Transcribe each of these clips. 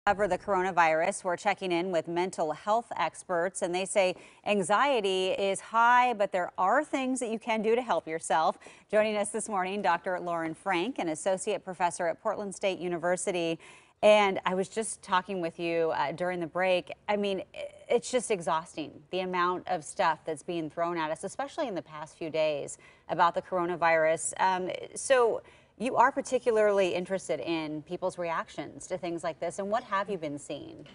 Cover the coronavirus. We're checking in with mental health experts, and they say anxiety is high, but there are things that you can do to help yourself. Joining us this morning, Dr. Lauren Frank, an associate professor at Portland State University. And I was just talking with you during the break. I mean, it's just exhausting, the amount of stuff that's being thrown at us, especially in the past few days about the coronavirus. So you are particularly interested in people's reactions to things like this, and what have you been seeing?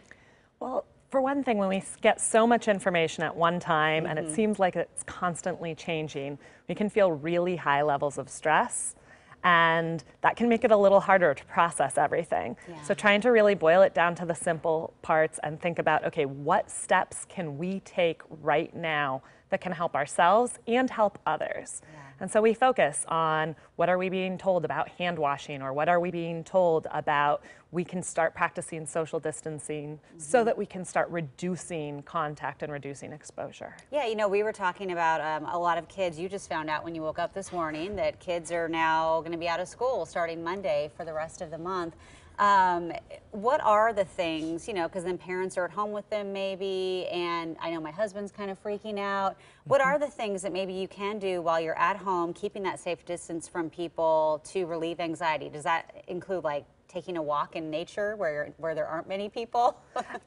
Well, for one thing, when we get so much information at one time and it seems like it's constantly changing, we can feel really high levels of stress, and that can make it a little harder to process everything. Yeah. So trying to really boil it down to the simple parts and think about, okay, what steps can we take right now that can help ourselves and help others? Yeah. And so we focus on what are we being told about hand washing, or what are we being told about we can start practicing social distancing so that we can start reducing contact and reducing exposure. Yeah, you know, we were talking about a lot of kids. You just found out when you woke up this morning that kids are now going to be out of school starting Monday for the rest of the month. What are the things, you know, because then parents are at home with them maybe, and I know my husband's kind of freaking out. What are the things that maybe you can do while you're at home, keeping that safe distance from people to relieve anxiety? Does that include like taking a walk in nature where there aren't many people?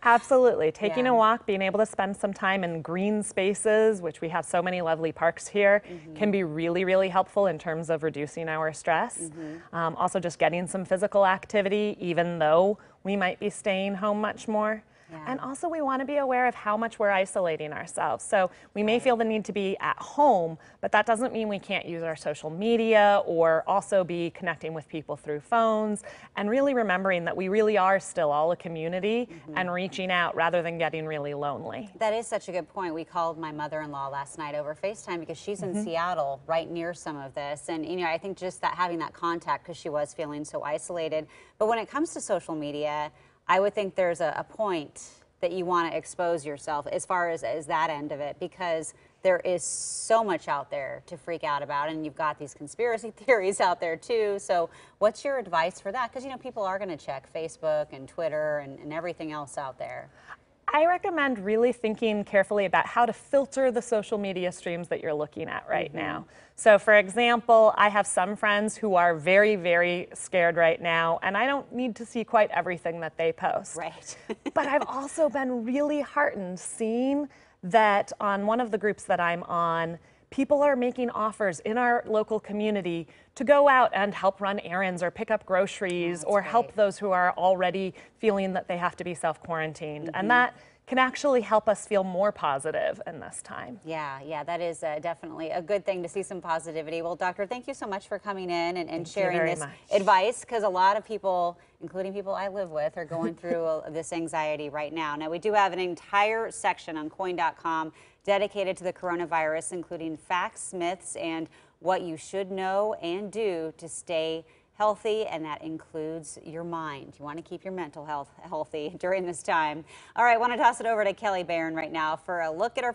Absolutely. Taking Yeah. a walk, being able to spend some time in green spaces, which we have so many lovely parks here, can be really, really helpful in terms of reducing our stress. Also just getting some physical activity, even though we might be staying home much more. Yeah. And also we want to be aware of how much we're isolating ourselves. So we may feel the need to be at home, but that doesn't mean we can't use our social media or also be connecting with people through phones, and really remembering that we really are still all a community and reaching out rather than getting really lonely. That is such a good point. We called my mother-in-law last night over FaceTime because she's in Seattle, right near some of this. And, you know, I think just that having that contact, because she was feeling so isolated. But when it comes to social media, I would think there's a point that you want to expose yourself as far as that end of it, because there is so much out there to freak out about, and you've got these conspiracy theories out there too. So what's your advice for that? Because, you know, people are going to check Facebook and Twitter and everything else out there. I recommend really thinking carefully about how to filter the social media streams that you're looking at right now. So for example, I have some friends who are very, very scared right now, and I don't need to see quite everything that they post. Right. But I've also been really heartened seeing that on one of the groups that I'm on, people are making offers in our local community to go out and help run errands or pick up groceries or help those who are already feeling that they have to be self-quarantined. And that can actually help us feel more positive in this time. Yeah, that is definitely a good thing to see some positivity. Well, Doctor, thank you so much for coming in and sharing this advice, because a lot of people, including people I live with, are going through this anxiety right now. Now, we do have an entire section on coin.com dedicated to the coronavirus, including facts, myths, and what you should know and do to stay healthy, and that includes your mind. You want to keep your mental health healthy during this time. All right, I want to toss it over to Kelly Barron right now for a look at our